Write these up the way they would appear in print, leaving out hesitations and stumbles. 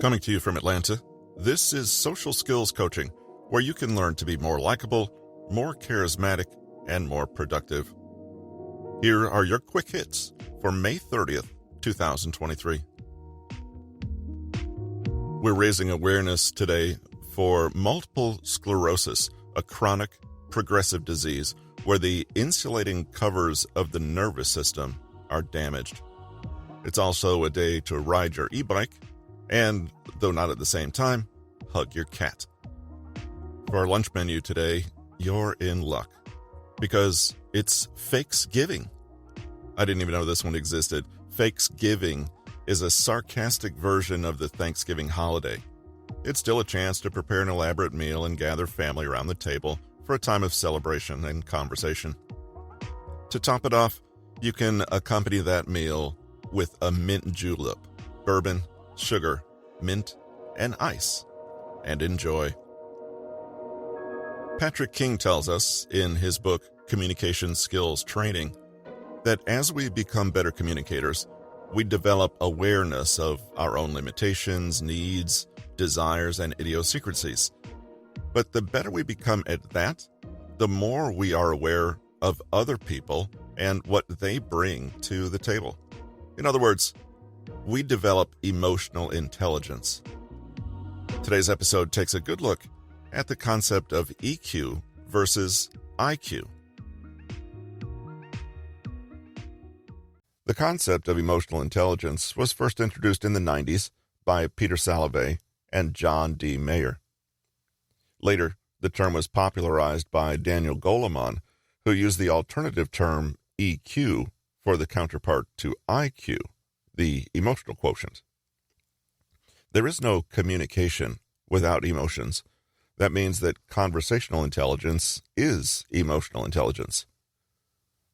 Coming to you from Atlanta, this is Social Skills Coaching, where you can learn to be more likable, more charismatic, and more productive. Here are your quick hits for May 30th, 2023. We're raising awareness today for multiple sclerosis, a chronic, progressive disease where the insulating covers of the nervous system are damaged. It's also a day to ride your e-bike and, though not at the same time, hug your cat. For our lunch menu today, you're in luck because it's Fakesgiving. I didn't even know this one existed. Fakesgiving is a sarcastic version of the Thanksgiving holiday. It's still a chance to prepare an elaborate meal and gather family around the table for a time of celebration and conversation. To top it off, you can accompany that meal with a mint julep, bourbon, sugar, mint, and ice, and enjoy. Patrick King tells us in his book, Communication Skills Training, that as we become better communicators, we develop awareness of our own limitations, needs, desires, and idiosyncrasies. But the better we become at that, the more we are aware of other people and what they bring to the table. In other words, we develop emotional intelligence. Today's episode takes a good look at the concept of EQ versus IQ. The concept of emotional intelligence was first introduced in the 90s by Peter Salovey and John D. Mayer. Later, the term was popularized by Daniel Goleman, who used the alternative term EQ for the counterpart to IQ, the emotional quotient. There is no communication without emotions. That means that conversational intelligence is emotional intelligence.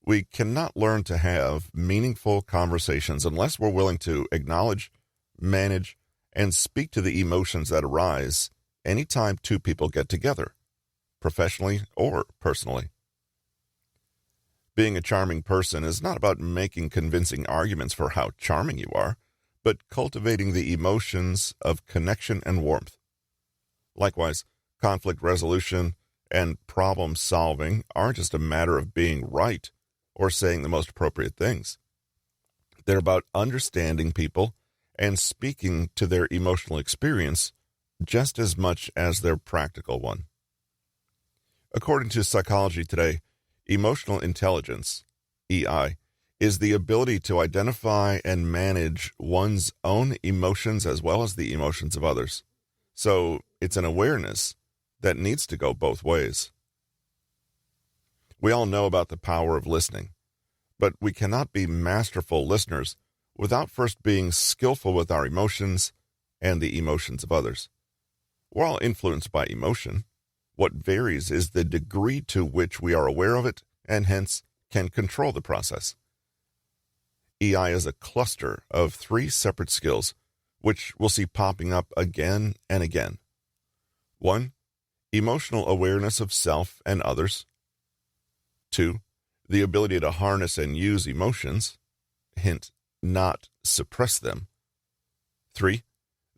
We cannot learn to have meaningful conversations unless we're willing to acknowledge, manage, and speak to the emotions that arise anytime two people get together, professionally or personally. Being a charming person is not about making convincing arguments for how charming you are, but cultivating the emotions of connection and warmth. Likewise, conflict resolution and problem solving aren't just a matter of being right or saying the most appropriate things. They're about understanding people and speaking to their emotional experience just as much as their practical one. According to Psychology Today, emotional intelligence, EI, is the ability to identify and manage one's own emotions as well as the emotions of others. So it's an awareness that needs to go both ways. We all know about the power of listening, but we cannot be masterful listeners without first being skillful with our emotions and the emotions of others. We're all influenced by emotion. What varies is the degree to which we are aware of it and hence can control the process. EI is a cluster of 3 separate skills, which we'll see popping up again and again. 1. Emotional awareness of self and others. 2. The ability to harness and use emotions, hint, not suppress them. 3.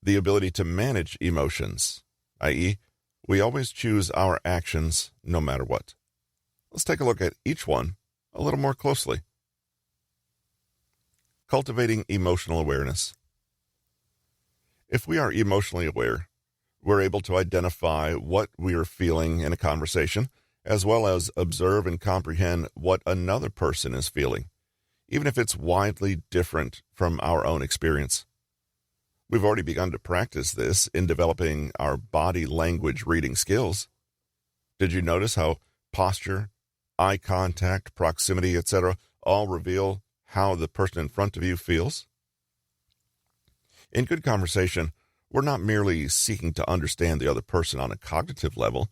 The ability to manage emotions, i.e., we always choose our actions no matter what. Let's take a look at each one a little more closely. Cultivating emotional awareness. If we are emotionally aware, we're able to identify what we are feeling in a conversation, as well as observe and comprehend what another person is feeling, even if it's widely different from our own experience. We've already begun to practice this in developing our body language reading skills. Did you notice how posture, eye contact, proximity, etc. all reveal how the person in front of you feels? In good conversation, we're not merely seeking to understand the other person on a cognitive level,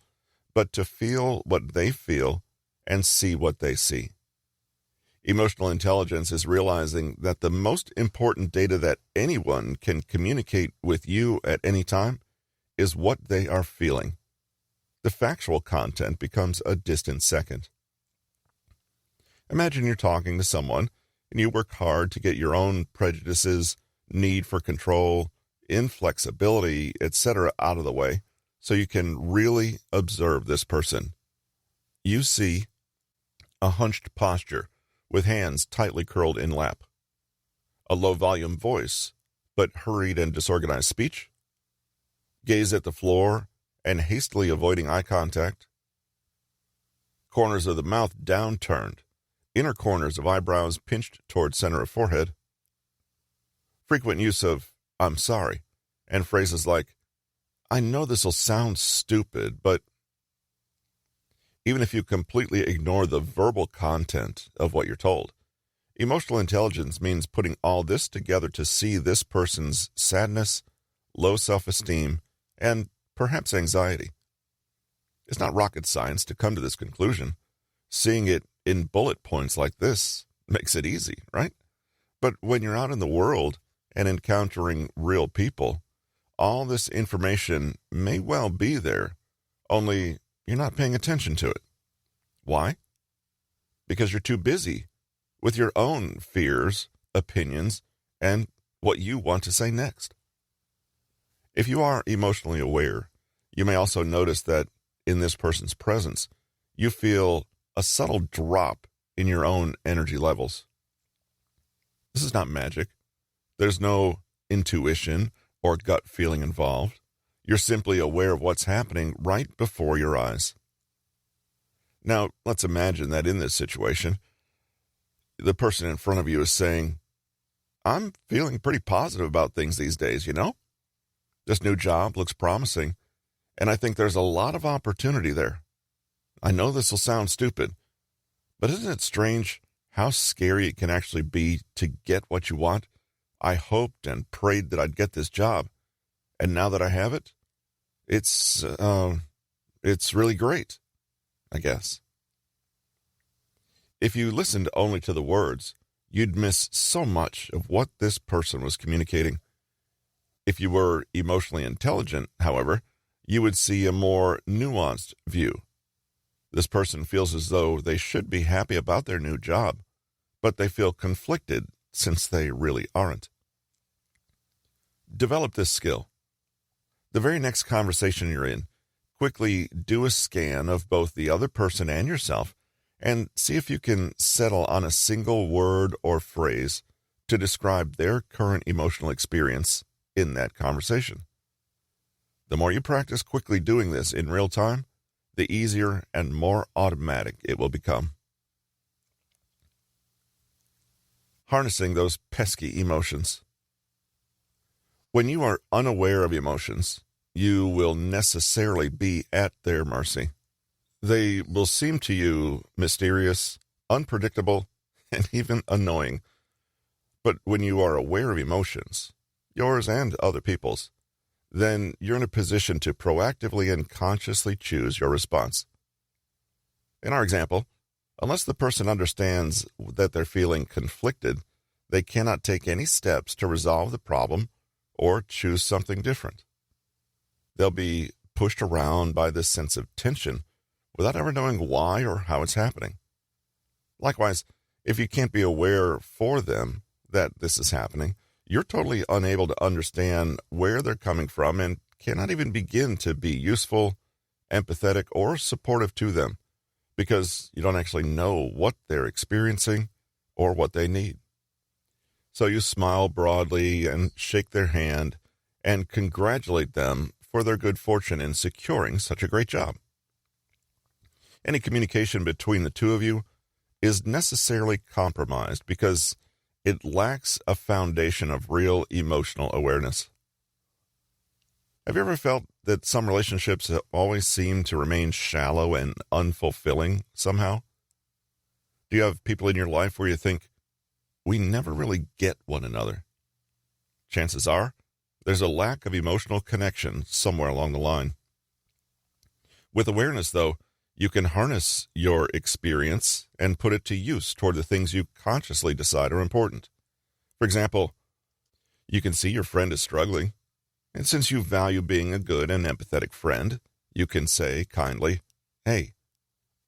but to feel what they feel and see what they see. Emotional intelligence is realizing that the most important data that anyone can communicate with you at any time is what they are feeling. The factual content becomes a distant second. Imagine you're talking to someone and you work hard to get your own prejudices, need for control, inflexibility, etc., out of the way so you can really observe this person. You see a hunched posture with hands tightly curled in lap, a low-volume voice, but hurried and disorganized speech, gaze at the floor and hastily avoiding eye contact, corners of the mouth downturned, inner corners of eyebrows pinched toward center of forehead, frequent use of "I'm sorry," and phrases like, "I know this'll sound stupid, but..." Even if you completely ignore the verbal content of what you're told, emotional intelligence means putting all this together to see this person's sadness, low self-esteem, and perhaps anxiety. It's not rocket science to come to this conclusion. Seeing it in bullet points like this makes it easy, right? But when you're out in the world and encountering real people, all this information may well be there, only you're not paying attention to it. Why? Because you're too busy with your own fears, opinions, and what you want to say next. If you are emotionally aware, you may also notice that in this person's presence, you feel a subtle drop in your own energy levels. This is not magic. There's no intuition or gut feeling involved. You're simply aware of what's happening right before your eyes. Now, let's imagine that in this situation, the person in front of you is saying, "I'm feeling pretty positive about things these days, you know? This new job looks promising, and I think there's a lot of opportunity there. I know this will sound stupid, but isn't it strange how scary it can actually be to get what you want? I hoped and prayed that I'd get this job, and now that I have it, it's really great, I guess." If you listened only to the words, you'd miss so much of what this person was communicating. If you were emotionally intelligent, however, you would see a more nuanced view. This person feels as though they should be happy about their new job, but they feel conflicted since they really aren't. Develop this skill. The very next conversation you're in, quickly do a scan of both the other person and yourself and see if you can settle on a single word or phrase to describe their current emotional experience in that conversation. The more you practice quickly doing this in real time, the easier and more automatic it will become. Harnessing those pesky emotions. When you are unaware of emotions, you will necessarily be at their mercy. They will seem to you mysterious, unpredictable, and even annoying. But when you are aware of emotions, yours and other people's, then you're in a position to proactively and consciously choose your response. In our example, unless the person understands that they're feeling conflicted, they cannot take any steps to resolve the problem or choose something different. They'll be pushed around by this sense of tension without ever knowing why or how it's happening. Likewise, if you can't be aware for them that this is happening, you're totally unable to understand where they're coming from and cannot even begin to be useful, empathetic, or supportive to them because you don't actually know what they're experiencing or what they need. So you smile broadly and shake their hand and congratulate them for their good fortune in securing such a great job. Any communication between the two of you is necessarily compromised because it lacks a foundation of real emotional awareness. Have you ever felt that some relationships have always seemed to remain shallow and unfulfilling somehow? Do you have people in your life where you think, we never really get one another? Chances are, there's a lack of emotional connection somewhere along the line. With awareness, though, you can harness your experience and put it to use toward the things you consciously decide are important. For example, you can see your friend is struggling, and since you value being a good and empathetic friend, you can say kindly, "Hey,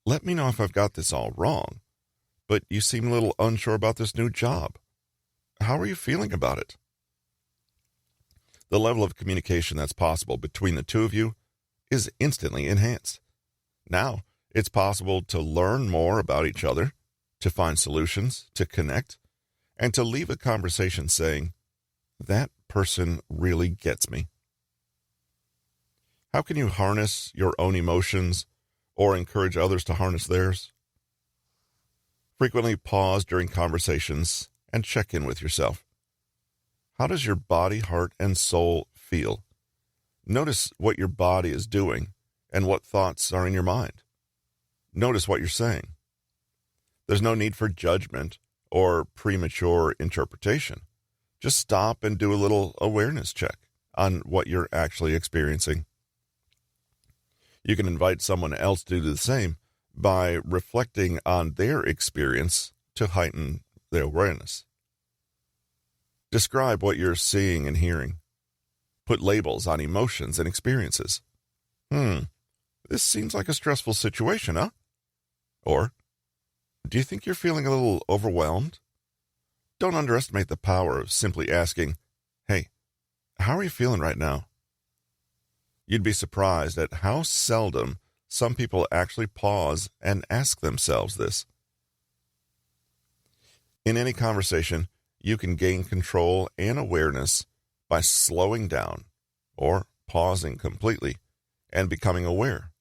let me know if I've got this all wrong, but you seem a little unsure about this new job. How are you feeling about it?" the level of communication that's possible between the two of you is instantly enhanced. Now, it's possible to learn more about each other, to find solutions, to connect, and to leave a conversation saying, "That person really gets me." How can you harness your own emotions or encourage others to harness theirs? Frequently pause during conversations and check in with yourself. How does your body, heart, and soul feel? Notice what your body is doing and what thoughts are in your mind. Notice what you're saying. There's no need for judgment or premature interpretation. Just stop and do a little awareness check on what you're actually experiencing. You can invite someone else to do the same by reflecting on their experience to heighten their awareness. Describe what you're seeing and hearing. Put labels on emotions and experiences. This seems like a stressful situation, huh? Or, do you think you're feeling a little overwhelmed? Don't underestimate the power of simply asking, "Hey, how are you feeling right now?" You'd be surprised at how seldom some people actually pause and ask themselves this. In any conversation, you can gain control and awareness by slowing down or pausing completely and becoming aware.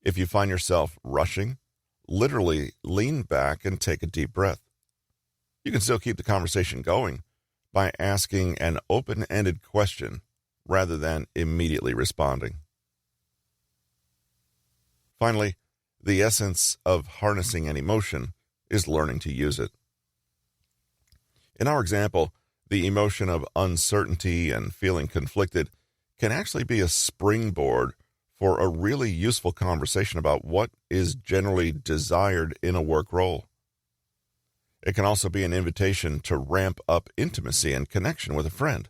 If you find yourself rushing, literally lean back and take a deep breath. You can still keep the conversation going by asking an open-ended question rather than immediately responding. Finally, the essence of harnessing an emotion is learning to use it. In our example, the emotion of uncertainty and feeling conflicted can actually be a springboard for a really useful conversation about what is generally desired in a work role. It can also be an invitation to ramp up intimacy and connection with a friend.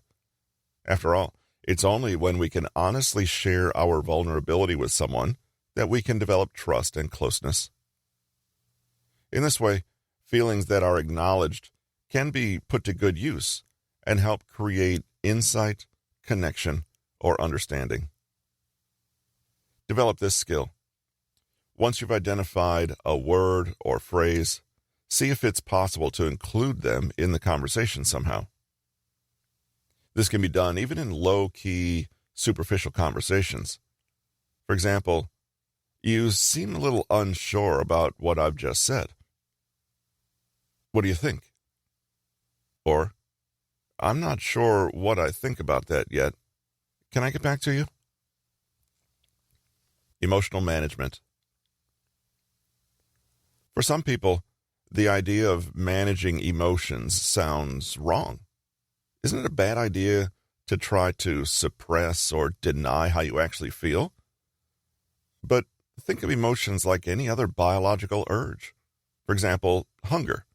After all, it's only when we can honestly share our vulnerability with someone that we can develop trust and closeness. In this way, feelings that are acknowledged can be put to good use and help create insight, connection, or understanding. Develop this skill. Once you've identified a word or phrase, see if it's possible to include them in the conversation somehow. This can be done even in low-key, superficial conversations. For example, "You seem a little unsure about what I've just said. What do you think?" Or, "I'm not sure what I think about that yet. Can I get back to you?" Emotional management. For some people, the idea of managing emotions sounds wrong. Isn't it a bad idea to try to suppress or deny how you actually feel? But think of emotions like any other biological urge. For example, hunger.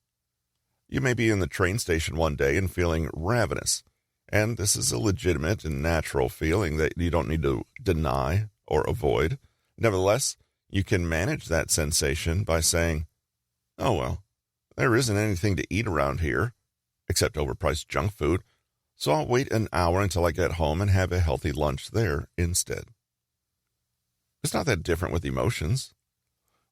You may be in the train station one day and feeling ravenous, and this is a legitimate and natural feeling that you don't need to deny or avoid. Nevertheless, you can manage that sensation by saying, "Oh well, there isn't anything to eat around here, except overpriced junk food, so I'll wait an hour until I get home and have a healthy lunch there instead." It's not that different with emotions.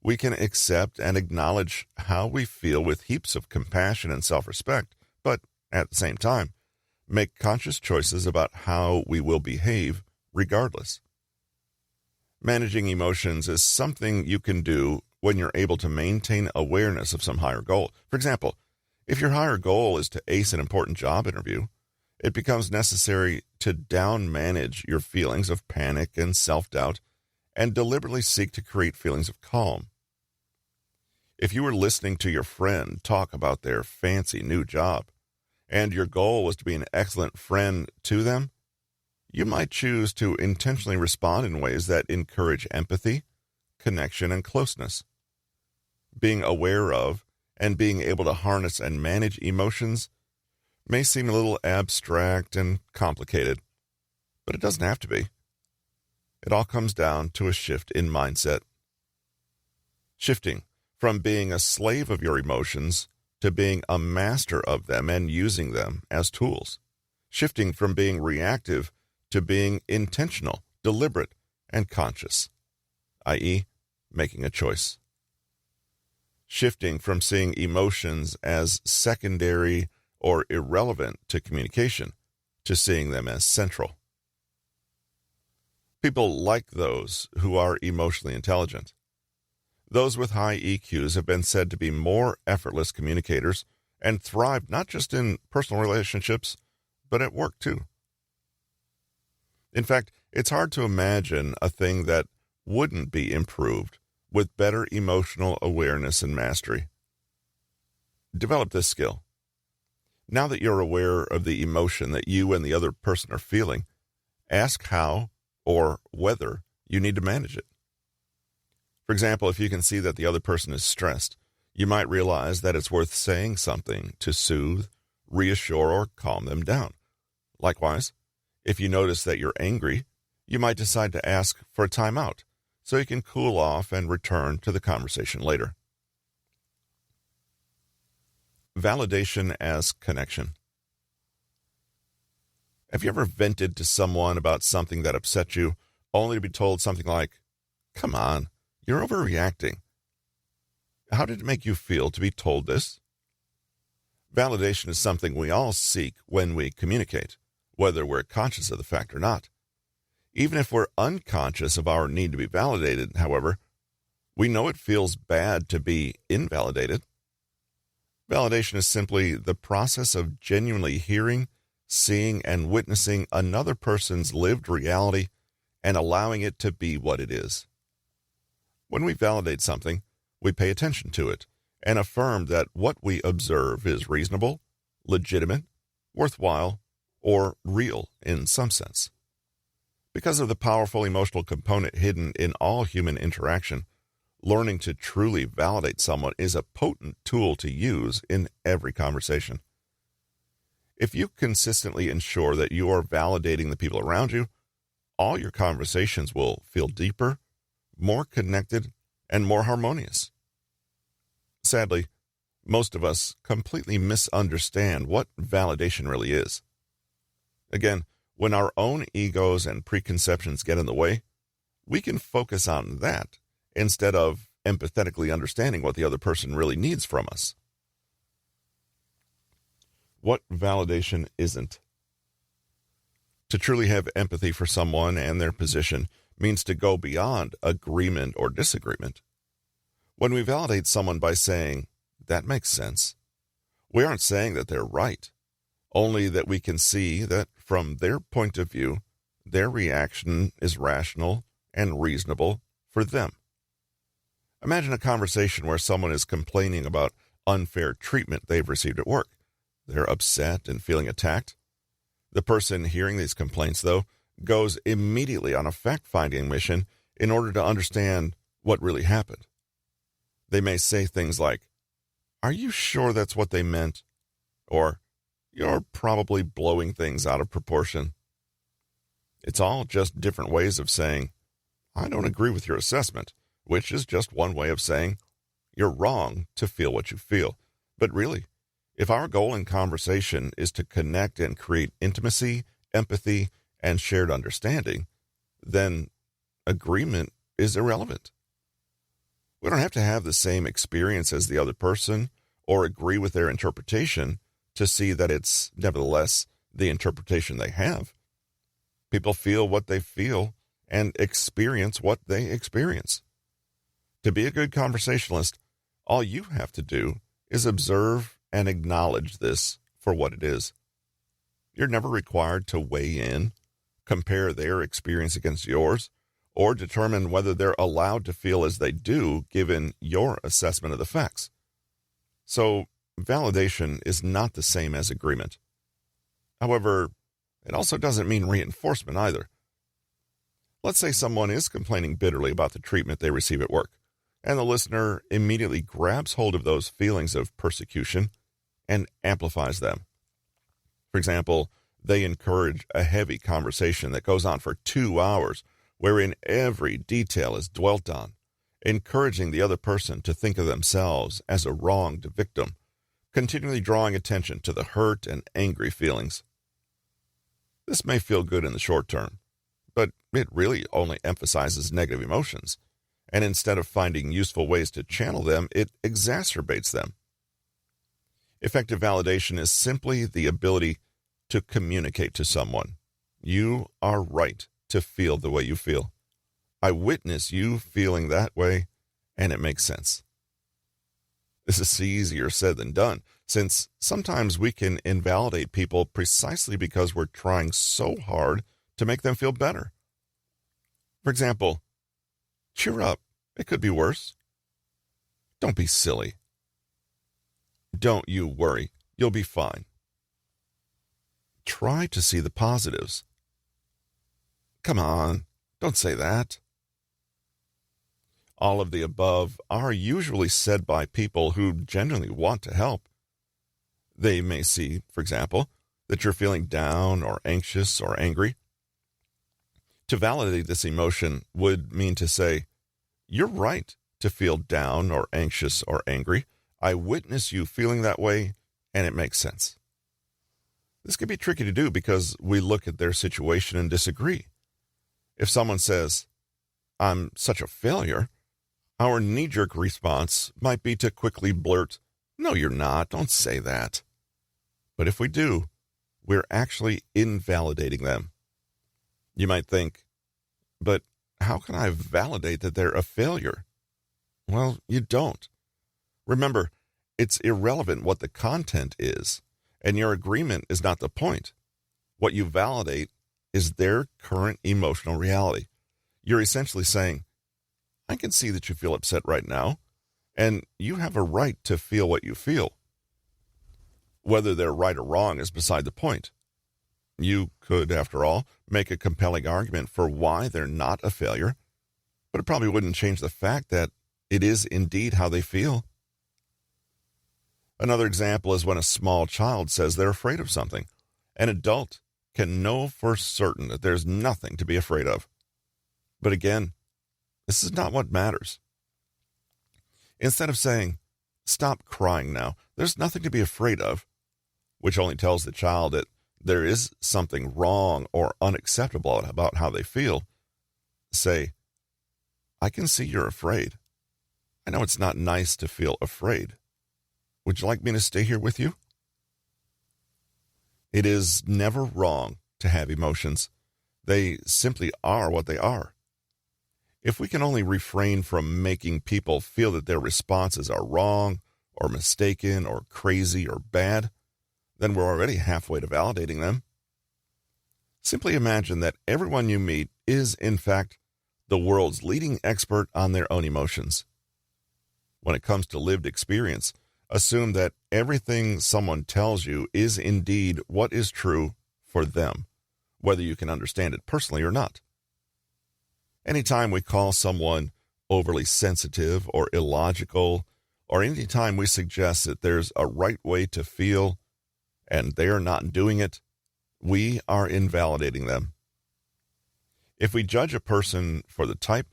We can accept and acknowledge how we feel with heaps of compassion and self-respect, but at the same time, make conscious choices about how we will behave regardless. Managing emotions is something you can do when you're able to maintain awareness of some higher goal. For example, if your higher goal is to ace an important job interview, it becomes necessary to down-manage your feelings of panic and self-doubt and deliberately seek to create feelings of calm. If you were listening to your friend talk about their fancy new job, and your goal was to be an excellent friend to them, you might choose to intentionally respond in ways that encourage empathy, connection, and closeness. Being aware of and being able to harness and manage emotions may seem a little abstract and complicated, but it doesn't have to be. It all comes down to a shift in mindset. Shifting from being a slave of your emotions to being a master of them and using them as tools. shifting from being reactive to being intentional, deliberate, and conscious, i.e., making a choice. Shifting from seeing emotions as secondary or irrelevant to communication to seeing them as central. People like those who are emotionally intelligent. Those with high EQs have been said to be more effortless communicators and thrive not just in personal relationships, but at work too. In fact, it's hard to imagine a thing that wouldn't be improved with better emotional awareness and mastery. Develop this skill. Now that you're aware of the emotion that you and the other person are feeling, ask how or whether you need to manage it. For example, if you can see that the other person is stressed, you might realize that it's worth saying something to soothe, reassure, or calm them down. Likewise, if you notice that you're angry, you might decide to ask for a timeout so you can cool off and return to the conversation later. Validation as connection. Have you ever vented to someone about something that upset you, only to be told something like, "Come on, you're overreacting"? How did it make you feel to be told this? Validation is something we all seek when we communicate, whether we're conscious of the fact or not. Even if we're unconscious of our need to be validated, however, we know it feels bad to be invalidated. Validation is simply the process of genuinely hearing, seeing, and witnessing another person's lived reality and allowing it to be what it is. When we validate something, we pay attention to it and affirm that what we observe is reasonable, legitimate, worthwhile, or real in some sense. Because of the powerful emotional component hidden in all human interaction, learning to truly validate someone is a potent tool to use in every conversation. If you consistently ensure that you are validating the people around you, all your conversations will feel deeper, more connected, and more harmonious. Sadly, most of us completely misunderstand what validation really is. Again, when our own egos and preconceptions get in the way, we can focus on that instead of empathetically understanding what the other person really needs from us. What validation isn't. To truly have empathy for someone and their position means to go beyond agreement or disagreement. When we validate someone by saying, "That makes sense," we aren't saying that they're right, only that we can see that from their point of view, their reaction is rational and reasonable for them. Imagine a conversation where someone is complaining about unfair treatment they've received at work. They're upset and feeling attacked. The person hearing these complaints, though, goes immediately on a fact-finding mission in order to understand what really happened. They may say things like, "Are you sure that's what they meant?" Or, "You're probably blowing things out of proportion." It's all just different ways of saying, "I don't agree with your assessment," which is just one way of saying, "You're wrong to feel what you feel." But really, if our goal in conversation is to connect and create intimacy, empathy, and shared understanding, then agreement is irrelevant. We don't have to have the same experience as the other person or agree with their interpretation to see that it's nevertheless the interpretation they have. People feel what they feel and experience what they experience. To be a good conversationalist, all you have to do is observe and acknowledge this for what it is. You're never required to weigh in, compare their experience against yours, or determine whether they're allowed to feel as they do given your assessment of the facts. So, validation is not the same as agreement. However, it also doesn't mean reinforcement either. Let's say someone is complaining bitterly about the treatment they receive at work, and the listener immediately grabs hold of those feelings of persecution and amplifies them. For example, they encourage a heavy conversation that goes on for 2 hours, wherein every detail is dwelt on, encouraging the other person to think of themselves as a wronged victim, continually drawing attention to the hurt and angry feelings. This may feel good in the short term, but it really only emphasizes negative emotions, and instead of finding useful ways to channel them, it exacerbates them. Effective validation is simply the ability to communicate to someone, "You are right to feel the way you feel. I witness you feeling that way, and it makes sense." This is easier said than done, since sometimes we can invalidate people precisely because we're trying so hard to make them feel better. For example, "Cheer up, it could be worse." "Don't be silly." "Don't you worry, you'll be fine." "Try to see the positives." "Come on, don't say that." All of the above are usually said by people who genuinely want to help. They may see, for example, that you're feeling down or anxious or angry. To validate this emotion would mean to say, "You're right to feel down or anxious or angry. I witness you feeling that way, and it makes sense." This can be tricky to do because we look at their situation and disagree. If someone says, "I'm such a failure," our knee-jerk response might be to quickly blurt, "No, you're not. Don't say that." But if we do, we're actually invalidating them. You might think, "But how can I validate that they're a failure?" Well, you don't. Remember, it's irrelevant what the content is, and your agreement is not the point. What you validate is their current emotional reality. You're essentially saying, "I can see that you feel upset right now, and you have a right to feel what you feel." Whether they're right or wrong is beside the point. You could, after all, make a compelling argument for why they're not a failure, but it probably wouldn't change the fact that it is indeed how they feel. Another example is when a small child says they're afraid of something. An adult can know for certain that there's nothing to be afraid of. But again, this is not what matters. Instead of saying, "Stop crying now, there's nothing to be afraid of," which only tells the child that there is something wrong or unacceptable about how they feel, say, "I can see you're afraid. I know it's not nice to feel afraid. Would you like me to stay here with you?" It is never wrong to have emotions. They simply are what they are. If we can only refrain from making people feel that their responses are wrong or mistaken or crazy or bad, then we're already halfway to validating them. Simply imagine that everyone you meet is, in fact, the world's leading expert on their own emotions. When it comes to lived experience, assume that everything someone tells you is indeed what is true for them, whether you can understand it personally or not. Anytime we call someone overly sensitive or illogical, or anytime we suggest that there's a right way to feel and they're not doing it, we are invalidating them. If we judge a person for the type,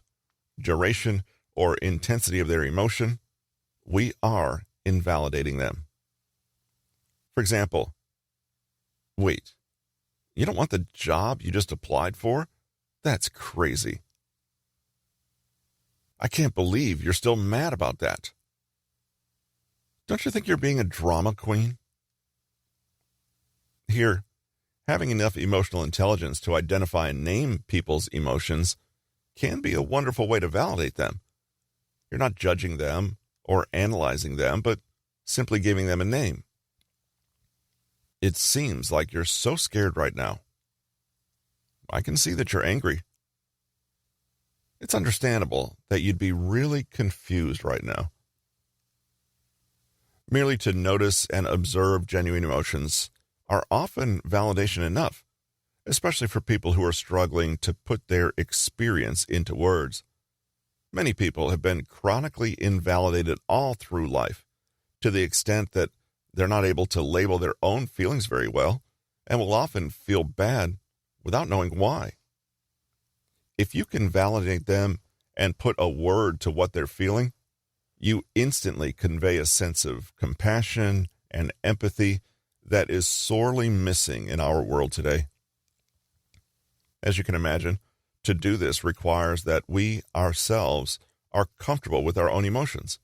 duration, or intensity of their emotion, we are invalidating them. For example, "Wait, you don't want the job you just applied for? That's crazy. I can't believe you're still mad about that. Don't you think you're being a drama queen?" Here, having enough emotional intelligence to identify and name people's emotions can be a wonderful way to validate them. You're not judging them or analyzing them, but simply giving them a name. "It seems like you're so scared right now. I can see that you're angry. It's understandable that you'd be really confused right now." Merely to notice and observe genuine emotions are often validation enough, especially for people who are struggling to put their experience into words. Many people have been chronically invalidated all through life, to the extent that they're not able to label their own feelings very well, and will often feel bad without knowing why. If you can validate them and put a word to what they're feeling, you instantly convey a sense of compassion and empathy that is sorely missing in our world today. As you can imagine, to do this requires that we ourselves are comfortable with our own emotions.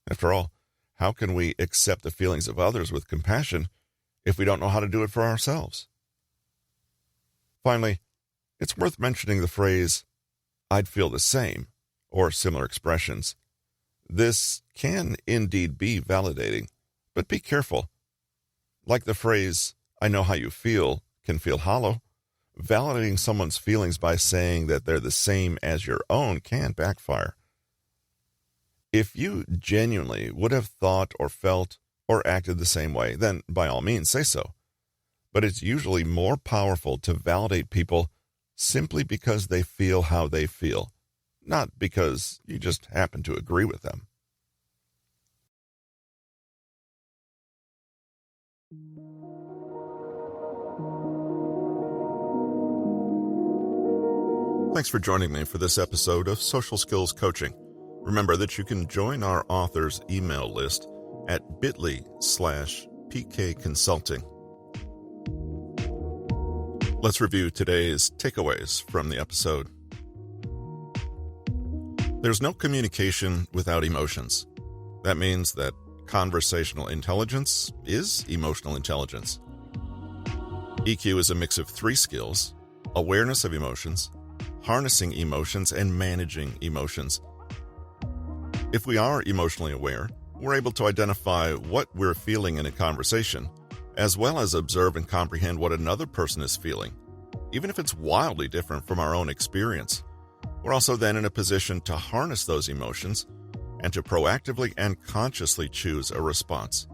After all, how can we accept the feelings of others with compassion if we don't know how to do it for ourselves? Finally, it's worth mentioning the phrase, "I'd feel the same," or similar expressions. This can indeed be validating, but be careful. Like the phrase, "I know how you feel," can feel hollow. Validating someone's feelings by saying that they're the same as your own can backfire. If you genuinely would have thought or felt or acted the same way, then by all means say so. But it's usually more powerful to validate people simply because they feel how they feel, not because you just happen to agree with them. Thanks for joining me for this episode of Social Skills Coaching. Remember that you can join our author's email list at bit.ly/PK Consulting. Let's review today's takeaways from the episode. There's no communication without emotions. That means that conversational intelligence is emotional intelligence. EQ is a mix of 3 skills: awareness of emotions, harnessing emotions, and managing emotions. If we are emotionally aware, we're able to identify what we're feeling in a conversation, as well as observe and comprehend what another person is feeling, even if it's wildly different from our own experience. We're also then in a position to harness those emotions and to proactively and consciously choose a response.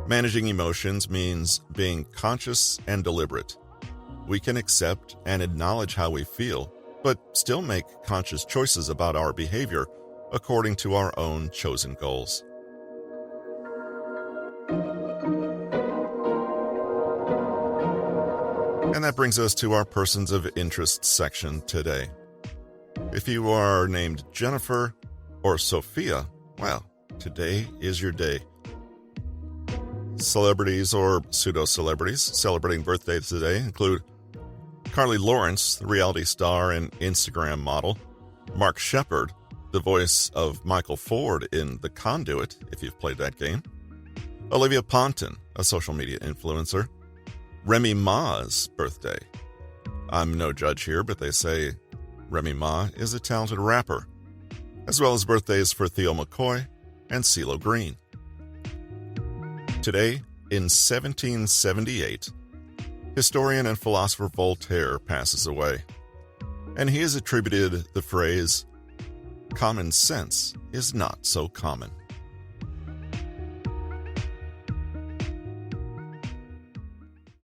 Managing emotions means being conscious and deliberate. We can accept and acknowledge how we feel, but still make conscious choices about our behavior according to our own chosen goals. And that brings us to our persons of interest section today. If you are named Jennifer or Sophia, well, today is your day. Celebrities or pseudo-celebrities celebrating birthdays today include Carly Lawrence, the reality star and Instagram model; Mark Shepard, the voice of Michael Ford in The Conduit, if you've played that game; Olivia Ponton, a social media influencer; Remy Ma's birthday. I'm no judge here, but they say Remy Ma is a talented rapper, as well as birthdays for Theo McCoy and CeeLo Green. Today, in 1778, historian and philosopher Voltaire passes away, and he is attributed the phrase, "Common sense is not so common."